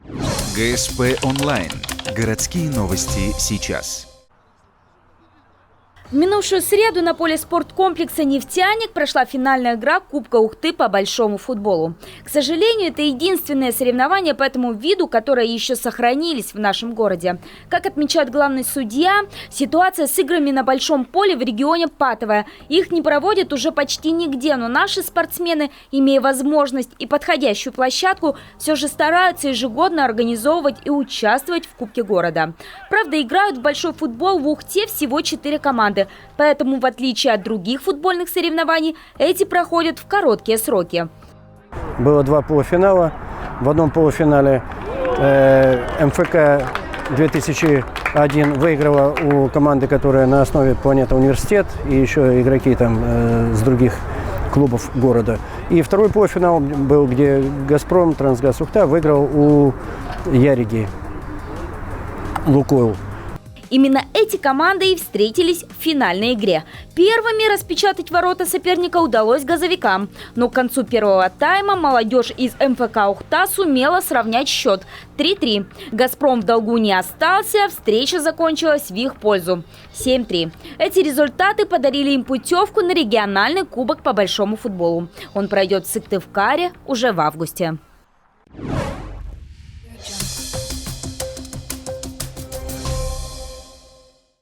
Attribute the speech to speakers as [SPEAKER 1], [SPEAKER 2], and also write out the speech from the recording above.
[SPEAKER 1] ГСП онлайн. Городские новости сейчас.
[SPEAKER 2] В минувшую среду на поле спорткомплекса «Нефтяник» прошла финальная игра Кубка Ухты по большому футболу. К сожалению, это единственное соревнование по этому виду, которые еще сохранились в нашем городе. Как отмечает главный судья, ситуация с играми на большом поле в регионе патовая. Их не проводят уже почти нигде, но наши спортсмены, имея возможность и подходящую площадку, все же стараются ежегодно организовывать и участвовать в Кубке города. Правда, играют в большой футбол в Ухте всего 4 команды. Поэтому, в отличие от других футбольных соревнований, эти проходят в короткие сроки.
[SPEAKER 3] Было 2 полуфинала. В одном полуфинале МФК 2001 выиграла у команды, которая на основе «Планета Университет», и еще игроки там с других клубов города. И второй полуфинал был, где «Газпром», «Трансгаз Ухта» выиграл у Яриги, «Лукойл».
[SPEAKER 2] Именно эти команды и встретились в финальной игре. Первыми распечатать ворота соперника удалось газовикам. Но к концу первого тайма молодежь из МФК Ухта сумела сравнять счет 3-3. «Газпром» в долгу не остался, встреча закончилась в их пользу 7-3. Эти результаты подарили им путевку на региональный кубок по большому футболу. Он пройдет в Сыктывкаре уже в августе.